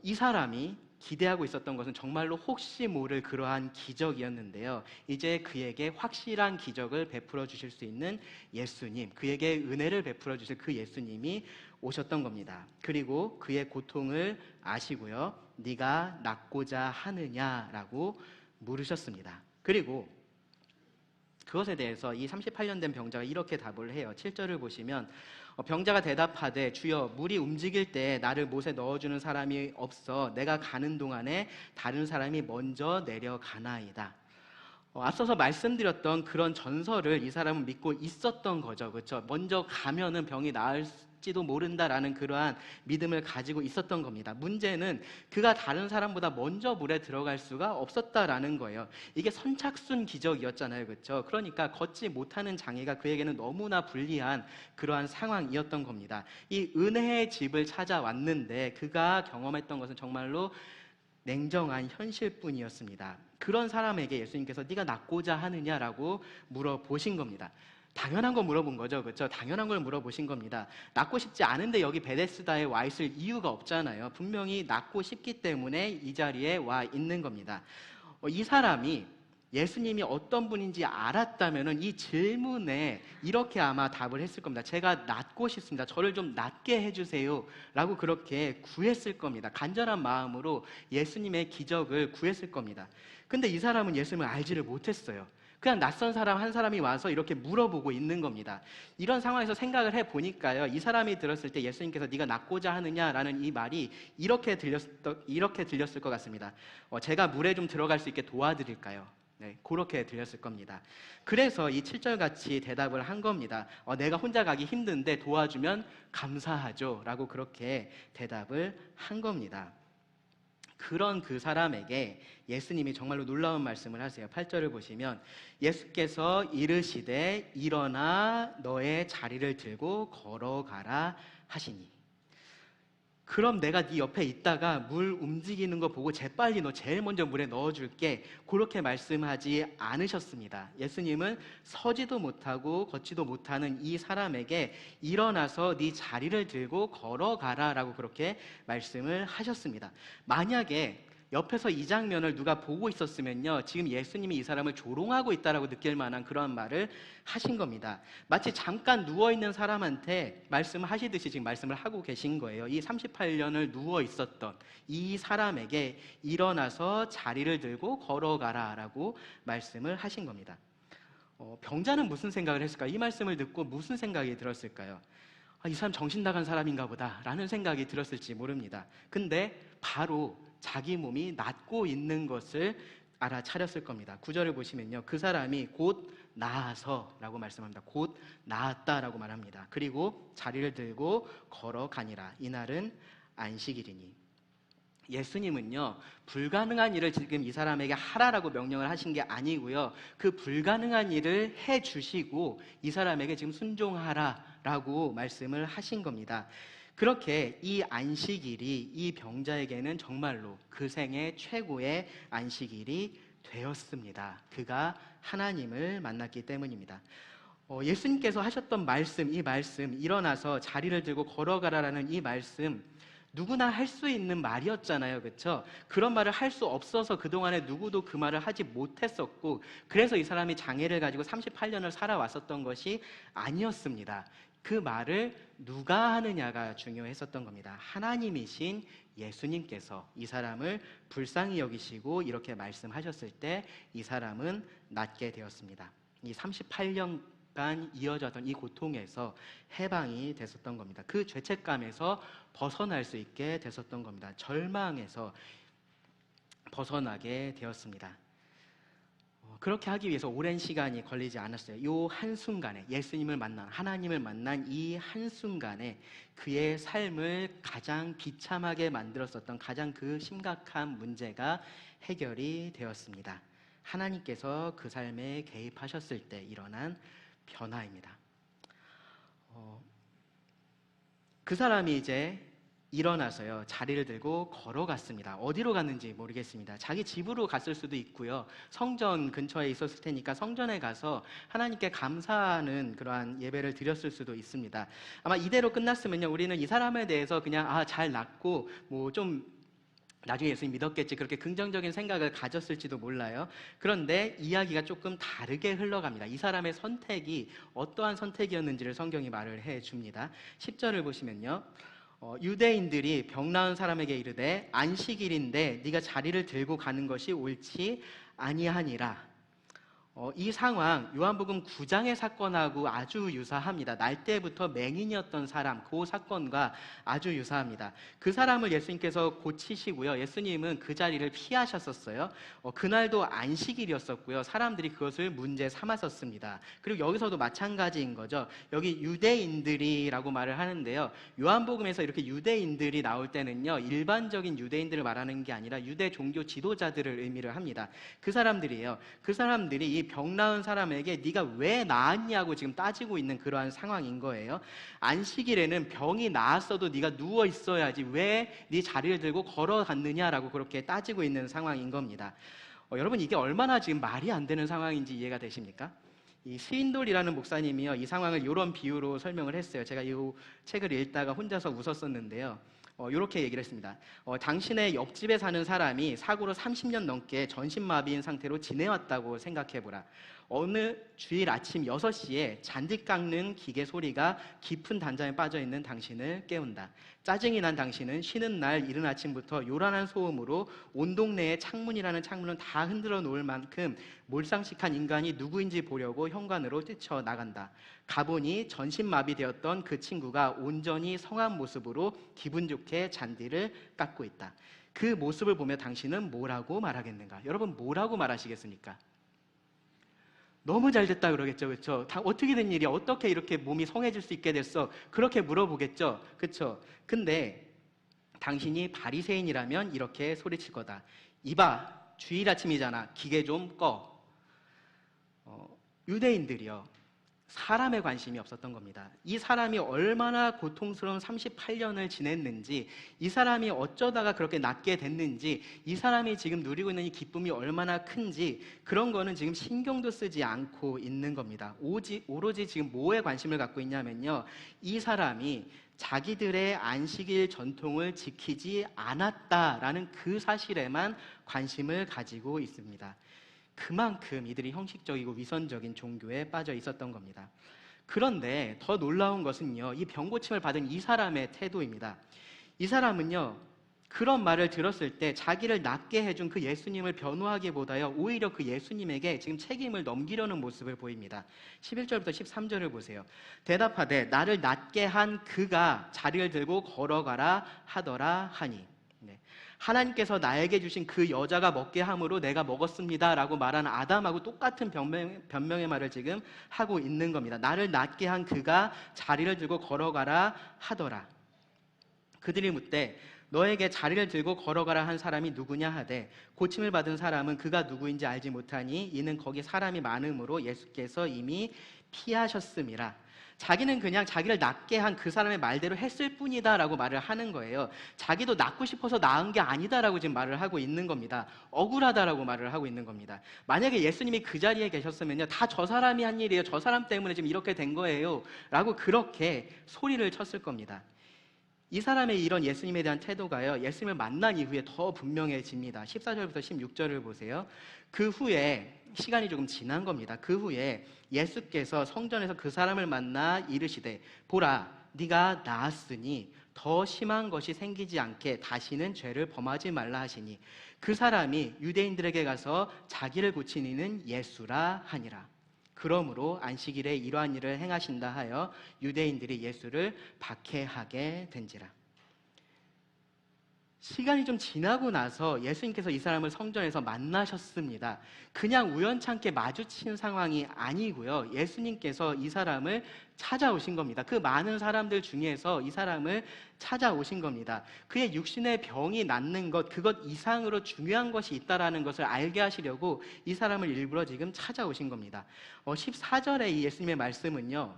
이 사람이 기대하고 있었던 것은 정말로 혹시 모를 그러한 기적이었는데요. 이제 그에게 확실한 기적을 베풀어 주실 수 있는 예수님, 그에게 은혜를 베풀어 주실 그 예수님이 오셨던 겁니다. 그리고 그의 고통을 아시고요, 네가 낫고자 하느냐라고 물으셨습니다. 그리고 그것에 대해서 이 38년 된 병자가 이렇게 답을 해요. 7절을 보시면 병자가 대답하되 주여 물이 움직일 때 나를 못에 넣어주는 사람이 없어 내가 가는 동안에 다른 사람이 먼저 내려가나이다. 앞서서 말씀드렸던 그런 전설을 이 사람은 믿고 있었던 거죠. 그렇죠? 먼저 가면은 병이 나을지도 모른다라는 그러한 믿음을 가지고 있었던 겁니다. 문제는 그가 다른 사람보다 먼저 물에 들어갈 수가 없었다라는 거예요. 이게 선착순 기적이었잖아요. 그렇죠? 그러니까 걷지 못하는 장애가 그에게는 너무나 불리한 그러한 상황이었던 겁니다. 이 은혜의 집을 찾아왔는데 그가 경험했던 것은 정말로 냉정한 현실뿐이었습니다. 그런 사람에게 예수님께서 네가 낫고자 하느냐라고 물어보신 겁니다. 당연한 거 물어본 거죠. 그렇죠? 당연한 걸 물어보신 겁니다. 낫고 싶지 않은데 여기 베데스다에 와 있을 이유가 없잖아요. 분명히 낫고 싶기 때문에 이 자리에 와 있는 겁니다. 이 사람이 예수님이 어떤 분인지 알았다면 이 질문에 이렇게 아마 답을 했을 겁니다. 제가 낫고 싶습니다. 저를 좀 낫게 해주세요 라고 그렇게 구했을 겁니다. 간절한 마음으로 예수님의 기적을 구했을 겁니다. 근데 이 사람은 예수님을 알지를 못했어요. 그냥 낯선 사람 한 사람이 와서 이렇게 물어보고 있는 겁니다. 이런 상황에서 생각을 해보니까요, 이 사람이 들었을 때 예수님께서 네가 낫고자 하느냐라는 이 말이 이렇게 들렸을 것 같습니다. 제가 물에 좀 들어갈 수 있게 도와드릴까요? 네, 그렇게 들렸을 겁니다. 그래서 이 7절 같이 대답을 한 겁니다. 내가 혼자 가기 힘든데 도와주면 감사하죠 라고 그렇게 대답을 한 겁니다. 그런 그 사람에게 예수님이 정말로 놀라운 말씀을 하세요. 8절을 보시면 예수께서 이르시되 일어나 너의 자리를 들고 걸어가라 하시니, 그럼 내가 네 옆에 있다가 물 움직이는 거 보고 재빨리 너 제일 먼저 물에 넣어줄게, 그렇게 말씀하지 않으셨습니다. 예수님은 서지도 못하고 걷지도 못하는 이 사람에게 일어나서 네 자리를 들고 걸어가라 라고 그렇게 말씀을 하셨습니다. 만약에 옆에서 이 장면을 누가 보고 있었으면요, 지금 예수님이 이 사람을 조롱하고 있다라고 느낄 만한 그런 말을 하신 겁니다. 마치 잠깐 누워있는 사람한테 말씀하시듯이 지금 말씀을 하고 계신 거예요. 이 38년을 누워 있었던 이 사람에게 일어나서 자리를 들고 걸어가라 라고 말씀을 하신 겁니다. 병자는 무슨 생각을 했을까요? 이 말씀을 듣고 무슨 생각이 들었을까요? 이 사람 정신 나간 사람인가 보다 라는 생각이 들었을지 모릅니다. 근데 바로 자기 몸이 낫고 있는 것을 알아차렸을 겁니다. 9절을 보시면요, 그 사람이 곧 나아서 라고 말씀합니다. 곧 나았다라고 말합니다. 그리고 자리를 들고 걸어가니라. 이날은 안식일이니. 예수님은요, 불가능한 일을 지금 이 사람에게 하라라고 명령을 하신 게 아니고요, 그 불가능한 일을 해주시고 이 사람에게 지금 순종하라라고 말씀을 하신 겁니다. 그렇게 이 안식일이 이 병자에게는 정말로 그 생애 최고의 안식일이 되었습니다. 그가 하나님을 만났기 때문입니다. 예수님께서 하셨던 말씀, 이 말씀, 일어나서 자리를 들고 걸어가라라는 이 말씀, 누구나 할 수 있는 말이었잖아요. 그렇죠? 그런 말을 할 수 없어서 그동안에 누구도 그 말을 하지 못했었고, 그래서 이 사람이 장애를 가지고 38년을 살아왔었던 것이 아니었습니다. 그 말을 누가 하느냐가 중요했었던 겁니다. 하나님이신 예수님께서 이 사람을 불쌍히 여기시고 이렇게 말씀하셨을 때 이 사람은 낫게 되었습니다. 이 38년간 이어졌던 이 고통에서 해방이 됐었던 겁니다. 그 죄책감에서 벗어날 수 있게 됐었던 겁니다. 절망에서 벗어나게 되었습니다. 그렇게 하기 위해서 오랜 시간이 걸리지 않았어요. 이 한순간에 예수님을 만난, 하나님을 만난 이 한순간에 그의 삶을 가장 비참하게 만들었었던 가장 그 심각한 문제가 해결이 되었습니다. 하나님께서 그 삶에 개입하셨을 때 일어난 변화입니다. 어, 그 사람이 이제 일어나서요, 자리를 들고 걸어갔습니다. 어디로 갔는지 모르겠습니다. 자기 집으로 갔을 수도 있고요, 성전 근처에 있었을 테니까 성전에 가서 하나님께 감사하는 그러한 예배를 드렸을 수도 있습니다. 아마 이대로 끝났으면요, 우리는 이 사람에 대해서 그냥 잘 났고 뭐 좀 나중에 예수님 믿었겠지, 그렇게 긍정적인 생각을 가졌을지도 몰라요. 그런데 이야기가 조금 다르게 흘러갑니다. 이 사람의 선택이 어떠한 선택이었는지를 성경이 말을 해줍니다. 10절을 보시면요, 유대인들이 병 나은 사람에게 이르되 안식일인데 네가 자리를 들고 가는 것이 옳지 아니하니라. 이 상황 요한복음 9장의 사건하고 아주 유사합니다. 날 때부터 맹인이었던 사람, 그 사건과 아주 유사합니다. 그 사람을 예수님께서 고치시고요, 예수님은 그 자리를 피하셨었어요. 그날도 안식일이었었고요, 사람들이 그것을 문제 삼았었습니다. 그리고 여기서도 마찬가지인 거죠. 여기 유대인들이라고 말을 하는데요, 요한복음에서 이렇게 유대인들이 나올 때는요, 일반적인 유대인들을 말하는 게 아니라 유대 종교 지도자들을 의미를 합니다. 그 사람들이에요. 그 사람들이 이 병 나은 사람에게 네가 왜 나았냐고 지금 따지고 있는 그러한 상황인 거예요. 안식일에는 병이 나았어도 네가 누워 있어야지 왜 네 자리를 들고 걸어갔느냐라고 그렇게 따지고 있는 상황인 겁니다. 여러분, 이게 얼마나 지금 말이 안 되는 상황인지 이해가 되십니까? 이 스윈돌이라는 목사님이요, 이 상황을 이런 비유로 설명을 했어요. 제가 이 책을 읽다가 혼자서 웃었었는데요, 이렇게 얘기를 했습니다. 당신의 옆집에 사는 사람이 사고로 30년 넘게 전신마비인 상태로 지내왔다고 생각해보라. 어느 주일 아침 6시에 잔디 깎는 기계 소리가 깊은 단잠에 빠져있는 당신을 깨운다. 짜증이 난 당신은 쉬는 날 이른 아침부터 요란한 소음으로 온 동네의 창문이라는 창문을 다 흔들어 놓을 만큼 몰상식한 인간이 누구인지 보려고 현관으로 뛰쳐나간다. 가보니 전신마비되었던 그 친구가 온전히 성한 모습으로 기분 좋게 잔디를 깎고 있다. 그 모습을 보며 당신은 뭐라고 말하겠는가? 여러분, 뭐라고 말하시겠습니까? 너무 잘 됐다 그러겠죠, 그렇죠? 어떻게 된 일이야? 어떻게 이렇게 몸이 성해질 수 있게 됐어? 그렇게 물어보겠죠, 그렇죠? 근데 당신이 바리새인이라면 이렇게 소리칠 거다. 이봐, 주일 아침이잖아. 기계 좀 꺼. 유대인들이요, 사람에 관심이 없었던 겁니다. 이 사람이 얼마나 고통스러운 38년을 지냈는지, 이 사람이 어쩌다가 그렇게 낫게 됐는지, 이 사람이 지금 누리고 있는 이 기쁨이 얼마나 큰지, 그런 거는 지금 신경도 쓰지 않고 있는 겁니다. 오로지 지금 뭐에 관심을 갖고 있냐면요, 이 사람이 자기들의 안식일 전통을 지키지 않았다라는 그 사실에만 관심을 가지고 있습니다. 그만큼 이들이 형식적이고 위선적인 종교에 빠져 있었던 겁니다. 그런데 더 놀라운 것은요, 이 병고침을 받은 이 사람의 태도입니다. 이 사람은요, 그런 말을 들었을 때 자기를 낫게 해준 그 예수님을 변호하기보다요, 오히려 그 예수님에게 지금 책임을 넘기려는 모습을 보입니다. 11절부터 13절을 보세요. 대답하되 나를 낫게 한 그가 자리를 들고 걸어가라 하더라 하니. 하나님께서 나에게 주신 그 여자가 먹게 함으로 내가 먹었습니다 라고 말하는 아담하고 똑같은 변명의 말을 지금 하고 있는 겁니다. 나를 낫게 한 그가 자리를 들고 걸어가라 하더라. 그들이 묻되 너에게 자리를 들고 걸어가라 한 사람이 누구냐 하되 고침을 받은 사람은 그가 누구인지 알지 못하니 이는 거기 사람이 많음으로 예수께서 이미 피하셨음이라. 자기는 그냥 자기를 낫게 한 그 사람의 말대로 했을 뿐이다 라고 말을 하는 거예요. 자기도 낫고 싶어서 나은 게 아니다 라고 지금 말을 하고 있는 겁니다. 억울하다라고 말을 하고 있는 겁니다. 만약에 예수님이 그 자리에 계셨으면요, 다 저 사람이 한 일이에요, 저 사람 때문에 지금 이렇게 된 거예요 라고 그렇게 소리를 쳤을 겁니다. 이 사람의 이런 예수님에 대한 태도가요, 예수님을 만난 이후에 더 분명해집니다. 14절부터 16절을 보세요. 그 후에 시간이 조금 지난 겁니다. 그 후에 예수께서 성전에서 그 사람을 만나 이르시되 보라, 네가 나았으니 더 심한 것이 생기지 않게 다시는 죄를 범하지 말라 하시니 그 사람이 유대인들에게 가서 자기를 고친 이는 예수라 하니라. 그러므로 안식일에 이러한 일을 행하신다 하여 유대인들이 예수를 박해하게 된지라. 시간이 좀 지나고 나서 예수님께서 이 사람을 성전에서 만나셨습니다. 그냥 우연찮게 마주친 상황이 아니고요, 예수님께서 이 사람을 찾아오신 겁니다. 그 많은 사람들 중에서 이 사람을 찾아오신 겁니다. 그의 육신의 병이 낫는 것, 그것 이상으로 중요한 것이 있다는 것을 알게 하시려고 이 사람을 일부러 지금 찾아오신 겁니다. 14절에 이 예수님의 말씀은요,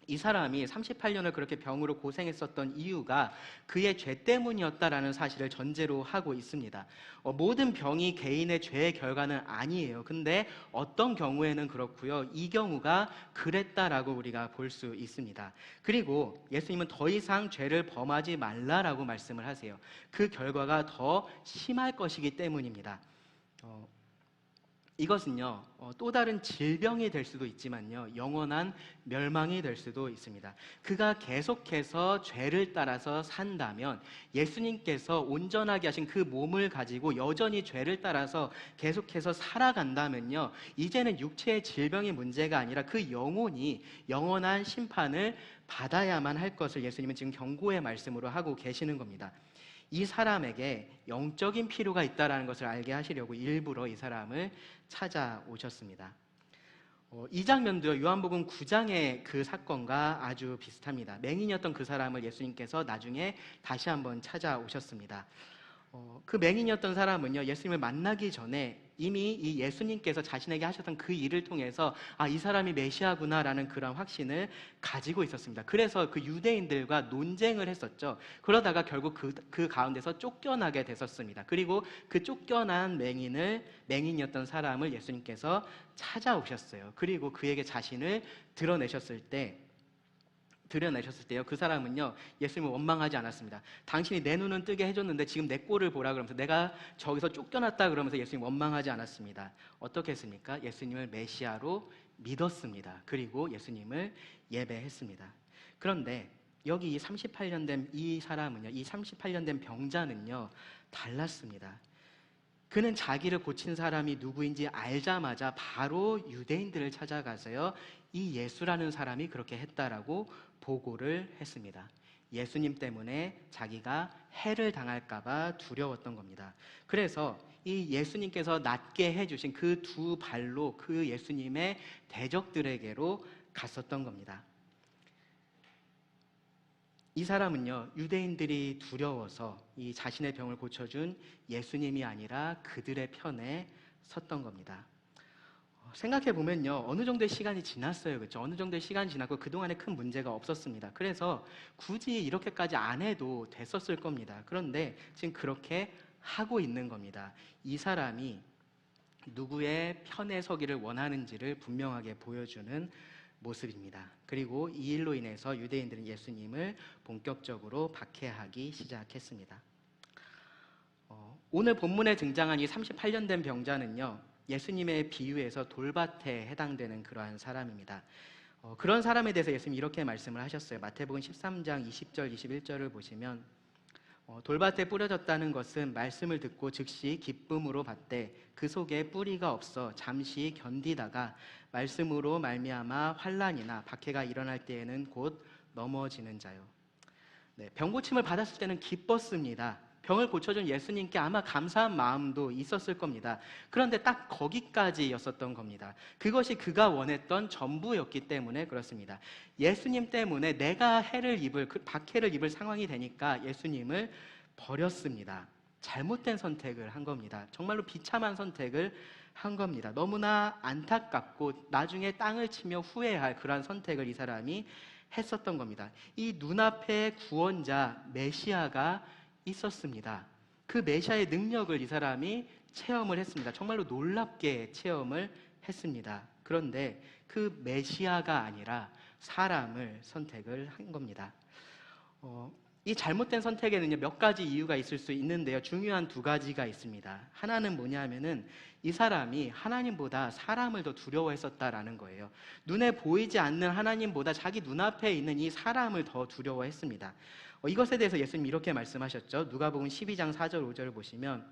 이 사람이 38년을 그렇게 병으로 고생했었던 이유가 그의 죄 때문이었다라는 사실을 전제로 하고 있습니다. 모든 병이 개인의 죄의 결과는 아니에요. 근데 어떤 경우에는 그렇고요. 이 경우가 그랬다라고 우리가 볼 수 있습니다. 그리고 예수님은 더 이상 죄를 범하지 말라라고 말씀을 하세요. 그 결과가 더 심할 것이기 때문입니다. 이것은요, 또 다른 질병이 될 수도 있지만요, 영원한 멸망이 될 수도 있습니다. 그가 계속해서 죄를 따라서 산다면 예수님께서 온전하게 하신 그 몸을 가지고 여전히 죄를 따라서 계속해서 살아간다면요, 이제는 육체의 질병이 문제가 아니라 그 영혼이 영원한 심판을 받아야만 할 것을 예수님은 지금 경고의 말씀으로 하고 계시는 겁니다. 이 사람에게 영적인 필요가 있다는 것을 알게 하시려고 일부러 이 사람을 찾아오셨습니다. 이 장면도요, 요한복음 9장의 그 사건과 아주 비슷합니다. 맹인이었던 그 사람을 예수님께서 나중에 다시 한번 찾아오셨습니다. 그 맹인이었던 사람은요, 예수님을 만나기 전에 이미 이 예수님께서 자신에게 하셨던 그 일을 통해서 이 사람이 메시아구나라는 그런 확신을 가지고 있었습니다. 그래서 그 유대인들과 논쟁을 했었죠. 그러다가 결국 그 가운데서 쫓겨나게 됐었습니다. 그리고 그 쫓겨난 맹인이었던 사람을 예수님께서 찾아오셨어요. 그리고 그에게 자신을 드러내셨을 때요, 그 사람은요, 예수님을 원망하지 않았습니다. 당신이 내 눈은 뜨게 해줬는데 지금 내 꼴을 보라 그러면서 내가 저기서 쫓겨났다 그러면서 예수님 원망하지 않았습니다. 어떻게 했습니까? 예수님을 메시아로 믿었습니다. 그리고 예수님을 예배했습니다. 그런데 여기 이 38년 된 이 사람은요, 이 38년 된 병자는요, 달랐습니다. 그는 자기를 고친 사람이 누구인지 알자마자 바로 유대인들을 찾아가서요, 이 예수라는 사람이 그렇게 했다라고 보고를 했습니다. 예수님 때문에 자기가 해를 당할까봐 두려웠던 겁니다. 그래서 이 예수님께서 낫게 해주신 그 두 발로 그 예수님의 대적들에게로 갔었던 겁니다. 이 사람은요, 유대인들이 두려워서 이 자신의 병을 고쳐준 예수님이 아니라 그들의 편에 섰던 겁니다. 생각해 보면요, 어느 정도의 시간이 지났어요, 그렇죠? 어느 정도의 시간이 지났고 그동안에 큰 문제가 없었습니다. 그래서 굳이 이렇게까지 안 해도 됐었을 겁니다. 그런데 지금 그렇게 하고 있는 겁니다. 이 사람이 누구의 편에 서기를 원하는지를 분명하게 보여주는 모습입니다. 그리고 이 일로 인해서 유대인들은 예수님을 본격적으로 박해하기 시작했습니다. 오늘 본문에 등장한 이 38년 된 병자는요, 예수님의 비유에서 돌밭에 해당되는 그러한 사람입니다. 그런 사람에 대해서 예수님이 이렇게 말씀을 하셨어요. 마태복음 13장 20절 21절을 보시면 돌밭에 뿌려졌다는 것은 말씀을 듣고 즉시 기쁨으로 받되 그 속에 뿌리가 없어 잠시 견디다가 말씀으로 말미암아 환난이나 박해가 일어날 때에는 곧 넘어지는 자요. 병 고침을 받았을 때는 기뻤습니다. 병을 고쳐준 예수님께 아마 감사한 마음도 있었을 겁니다. 그런데 딱 거기까지였었던 겁니다. 그것이 그가 원했던 전부였기 때문에 그렇습니다. 예수님 때문에 내가 박해를 입을 상황이 되니까 예수님을 버렸습니다. 잘못된 선택을 한 겁니다. 정말로 비참한 선택을 한 겁니다. 너무나 안타깝고 나중에 땅을 치며 후회할 그러한 선택을 이 사람이 했었던 겁니다. 이 눈앞에 구원자 메시아가 있었습니다. 그 메시아의 능력을 이 사람이 체험을 했습니다. 정말로 놀랍게 체험을 했습니다. 그런데 그 메시아가 아니라 사람을 선택을 한 겁니다. 이 잘못된 선택에는요, 몇 가지 이유가 있을 수 있는데요, 중요한 두 가지가 있습니다. 하나는 뭐냐면은 이 사람이 하나님보다 사람을 더 두려워했었다라는 거예요. 눈에 보이지 않는 하나님보다 자기 눈앞에 있는 이 사람을 더 두려워했습니다. 이것에 대해서 예수님이 이렇게 말씀하셨죠. 누가복음 12장 4절 5절을 보시면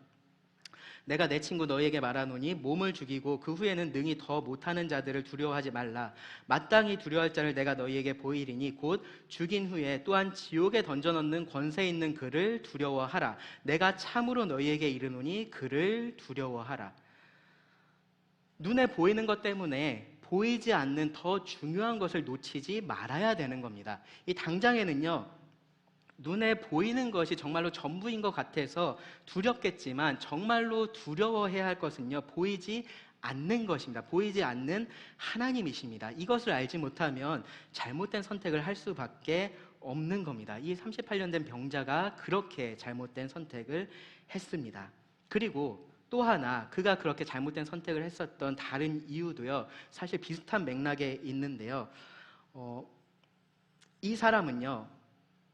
내가 내 친구 너희에게 말하노니 몸을 죽이고 그 후에는 능히 더 못하는 자들을 두려워하지 말라. 마땅히 두려워할 자를 내가 너희에게 보이리니 곧 죽인 후에 또한 지옥에 던져넣는 권세 있는 그를 두려워하라. 내가 참으로 너희에게 이르노니 그를 두려워하라. 눈에 보이는 것 때문에 보이지 않는 더 중요한 것을 놓치지 말아야 되는 겁니다. 이 당장에는요, 눈에 보이는 것이 정말로 전부인 것 같아서 두렵겠지만 정말로 두려워해야 할 것은요, 보이지 않는 것입니다. 보이지 않는 하나님이십니다. 이것을 알지 못하면 잘못된 선택을 할 수밖에 없는 겁니다. 이 38년 된 병자가 그렇게 잘못된 선택을 했습니다. 그리고 또 하나 그가 그렇게 잘못된 선택을 했었던 다른 이유도요, 사실 비슷한 맥락에 있는데요. 이 사람은요,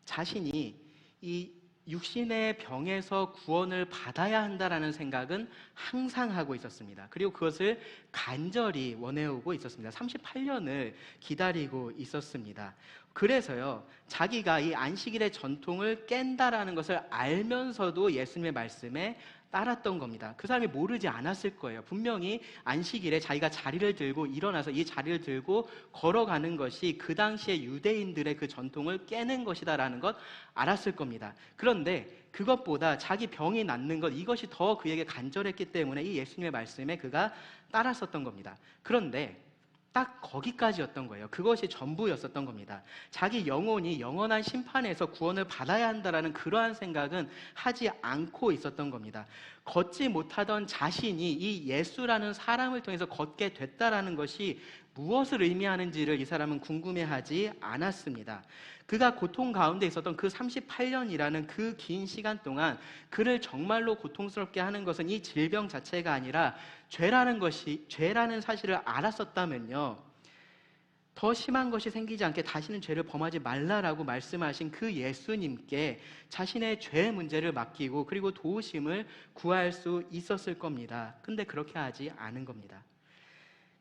자신이 이 육신의 병에서 구원을 받아야 한다라는 생각은 항상 하고 있었습니다. 그리고 그것을 간절히 원해오고 있었습니다. 38년을 기다리고 있었습니다. 그래서요, 자기가 이 안식일의 전통을 깬다라는 것을 알면서도 예수님의 말씀에 따랐던 겁니다. 그 사람이 모르지 않았을 거예요. 분명히 안식일에 자기가 자리를 들고 일어나서 이 자리를 들고 걸어가는 것이 그 당시에 유대인들의 그 전통을 깨는 것이다라는 것 알았을 겁니다. 그런데 그것보다 자기 병이 낫는 것, 이것이 더 그에게 간절했기 때문에 이 예수님의 말씀에 그가 따랐었던 겁니다. 그런데 딱 거기까지였던 거예요. 그것이 전부였었던 겁니다. 자기 영혼이 영원한 심판에서 구원을 받아야 한다라는 그러한 생각은 하지 않고 있었던 겁니다. 걷지 못하던 자신이 이 예수라는 사람을 통해서 걷게 됐다라는 것이 무엇을 의미하는지를 이 사람은 궁금해하지 않았습니다. 그가 고통 가운데 있었던 그 38년이라는 그 긴 시간 동안 그를 정말로 고통스럽게 하는 것은 이 질병 자체가 아니라 죄라는 사실을 알았었다면요, 더 심한 것이 생기지 않게 다시는 죄를 범하지 말라라고 말씀하신 그 예수님께 자신의 죄 문제를 맡기고 그리고 도우심을 구할 수 있었을 겁니다. 근데 그렇게 하지 않은 겁니다.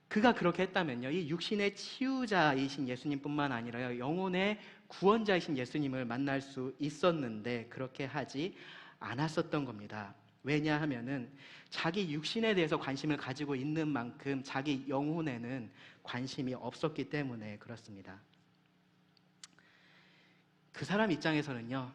그가 그렇게 했다면요, 이 육신의 치유자이신 예수님뿐만 아니라 영혼의 구원자이신 예수님을 만날 수 있었는데 그렇게 하지 않았었던 겁니다. 왜냐하면은 자기 육신에 대해서 관심을 가지고 있는 만큼 자기 영혼에는 관심이 없었기 때문에 그렇습니다. 그 사람 입장에서는요,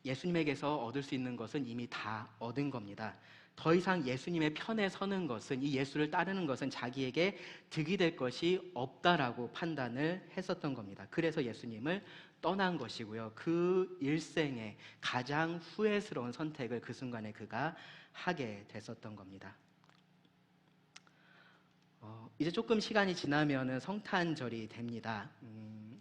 예수님에게서 얻을 수 있는 것은 이미 다 얻은 겁니다. 더 이상 예수님의 편에 서는 것은, 이 예수를 따르는 것은 자기에게 득이 될 것이 없다라고 판단을 했었던 겁니다. 그래서 예수님을 떠난 것이고요, 그 일생에 가장 후회스러운 선택을 그 순간에 그가 하게 됐었던 겁니다. 이제 조금 시간이 지나면 성탄절이 됩니다.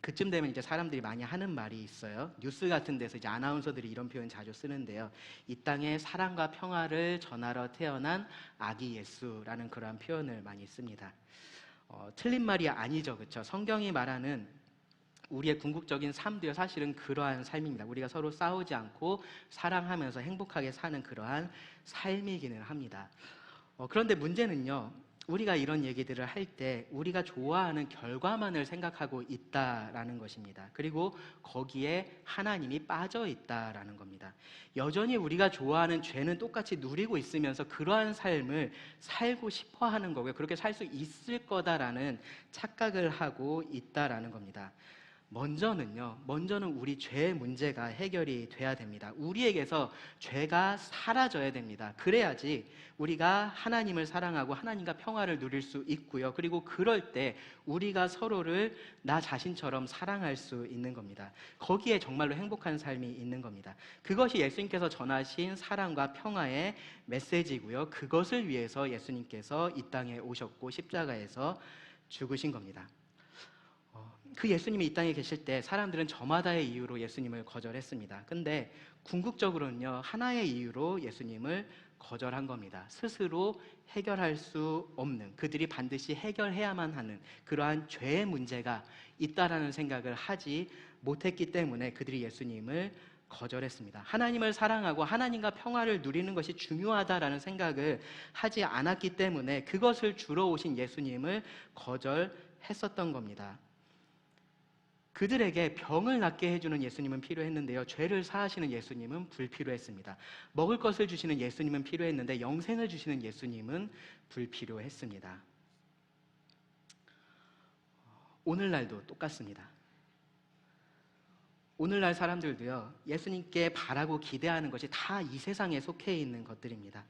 그쯤 되면 이제 사람들이 많이 하는 말이 있어요. 뉴스 같은 데서 이제 아나운서들이 이런 표현 자주 쓰는데요. 이 땅에 사랑과 평화를 전하러 태어난 아기 예수라는 그러한 표현을 많이 씁니다. 틀린 말이 아니죠, 그렇죠? 성경이 말하는 우리의 궁극적인 삶도요, 사실은 그러한 삶입니다. 우리가 서로 싸우지 않고 사랑하면서 행복하게 사는 그러한 삶이기는 합니다. 그런데 문제는요, 우리가 이런 얘기들을 할 때 우리가 좋아하는 결과만을 생각하고 있다라는 것입니다. 그리고 거기에 하나님이 빠져 있다라는 겁니다. 여전히 우리가 좋아하는 죄는 똑같이 누리고 있으면서 그러한 삶을 살고 싶어 하는 거고요, 그렇게 살 수 있을 거다라는 착각을 하고 있다라는 겁니다. 먼저는 우리 죄 문제가 해결이 돼야 됩니다. 우리에게서 죄가 사라져야 됩니다. 그래야지 우리가 하나님을 사랑하고 하나님과 평화를 누릴 수 있고요, 그리고 그럴 때 우리가 서로를 나 자신처럼 사랑할 수 있는 겁니다. 거기에 정말로 행복한 삶이 있는 겁니다. 그것이 예수님께서 전하신 사랑과 평화의 메시지고요, 그것을 위해서 예수님께서 이 땅에 오셨고 십자가에서 죽으신 겁니다. 그 예수님이 이 땅에 계실 때 사람들은 저마다의 이유로 예수님을 거절했습니다. 근데 궁극적으로는요, 하나의 이유로 예수님을 거절한 겁니다. 스스로 해결할 수 없는, 그들이 반드시 해결해야만 하는 그러한 죄의 문제가 있다라는 생각을 하지 못했기 때문에 그들이 예수님을 거절했습니다. 하나님을 사랑하고 하나님과 평화를 누리는 것이 중요하다라는 생각을 하지 않았기 때문에 그것을 주러 오신 예수님을 거절했었던 겁니다. 그들에게 병을 낫게 해주는 예수님은 필요했는데요, 죄를 사하시는 예수님은 불필요했습니다. 먹을 것을 주시는 예수님은 필요했는데 영생을 주시는 예수님은 불필요했습니다. 오늘날도 똑같습니다. 오늘날 사람들도요, 예수님께 바라고 기대하는 것이 다 이 세상에 속해 있는 것들입니다.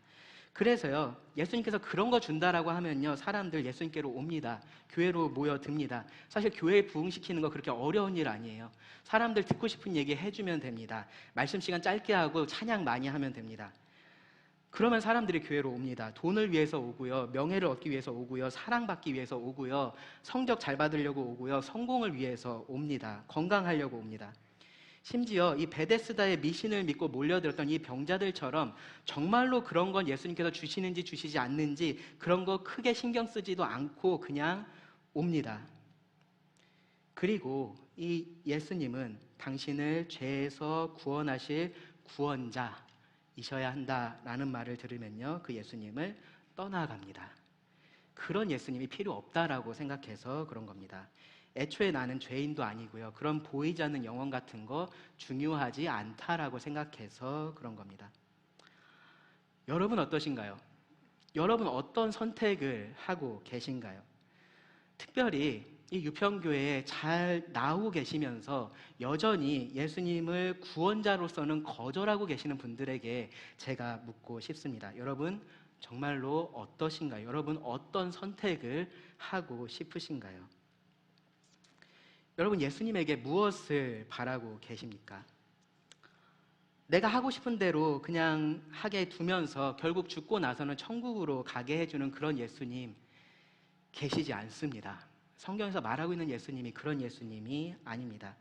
그래서요, 예수님께서 그런 거 준다라고 하면요, 사람들 예수님께로 옵니다. 교회로 모여듭니다. 사실 교회에 부흥시키는 거 그렇게 어려운 일 아니에요. 사람들 듣고 싶은 얘기 해주면 됩니다. 말씀 시간 짧게 하고 찬양 많이 하면 됩니다. 그러면 사람들이 교회로 옵니다. 돈을 위해서 오고요, 명예를 얻기 위해서 오고요, 사랑받기 위해서 오고요, 성적 잘 받으려고 오고요, 성공을 위해서 옵니다. 건강하려고 옵니다. 심지어 이 베데스다의 미신을 믿고 몰려들었던 이 병자들처럼 정말로 그런 건 예수님께서 주시는지 주시지 않는지 그런 거 크게 신경 쓰지도 않고 그냥 옵니다. 그리고 이 예수님은 당신을 죄에서 구원하실 구원자이셔야 한다라는 말을 들으면요, 그 예수님을 떠나갑니다. 그런 예수님이 필요 없다라고 생각해서 그런 겁니다. 애초에 나는 죄인도 아니고요, 그런 보이지 않는 영혼 같은 거 중요하지 않다라고 생각해서 그런 겁니다. 여러분 어떠신가요? 여러분 어떤 선택을 하고 계신가요? 특별히 이 유평교회에 잘 나오고 계시면서 여전히 예수님을 구원자로서는 거절하고 계시는 분들에게 제가 묻고 싶습니다. 여러분 정말로 어떠신가요? 여러분 어떤 선택을 하고 싶으신가요? 여러분 예수님에게 무엇을 바라고 계십니까? 내가 하고 싶은 대로 그냥 하게 두면서 결국 죽고 나서는 천국으로 가게 해주는 그런 예수님 계시지 않습니다. 성경에서 말하고 있는 예수님이 그런 예수님이 아닙니다.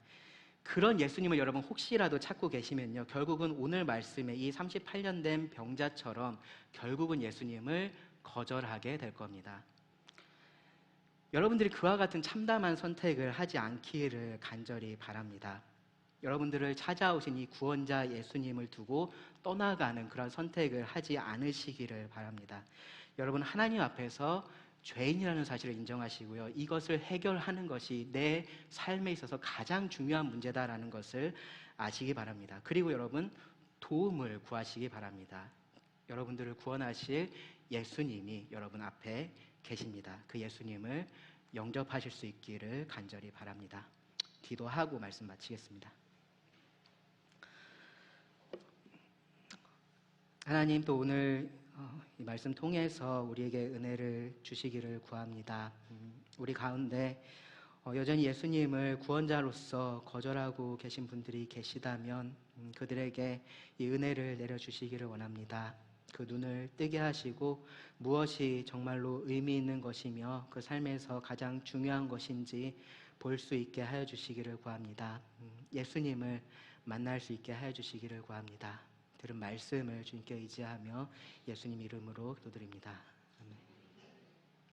그런 예수님을 여러분 혹시라도 찾고 계시면요, 결국은 오늘 말씀에 이 38년 된 병자처럼 결국은 예수님을 거절하게 될 겁니다. 여러분들이 그와 같은 참담한 선택을 하지 않기를 간절히 바랍니다. 여러분들을 찾아오신 이 구원자 예수님을 두고 떠나가는 그런 선택을 하지 않으시기를 바랍니다. 여러분 하나님 앞에서 죄인이라는 사실을 인정하시고요, 이것을 해결하는 것이 내 삶에 있어서 가장 중요한 문제다라는 것을 아시기 바랍니다. 그리고 여러분 도움을 구하시기 바랍니다. 여러분들을 구원하실 예수님이 여러분 앞에 계십니다. 그 예수님을 영접하실 수 있기를 간절히 바랍니다. 기도하고 말씀 마치겠습니다. 하나님, 또 오늘 이 말씀 통해서 우리에게 은혜를 주시기를 구합니다. 우리 가운데 여전히 예수님을 구원자로서 거절하고 계신 분들이 계시다면 그들에게 이 은혜를 내려주시기를 원합니다. 그 눈을 뜨게 하시고 무엇이 정말로 의미 있는 것이며 그 삶에서 가장 중요한 것인지 볼 수 있게 하여 주시기를 구합니다. 예수님을 만날 수 있게 하여 주시기를 구합니다. 들은 말씀을 주님께 의지하며 예수님 이름으로 기도드립니다.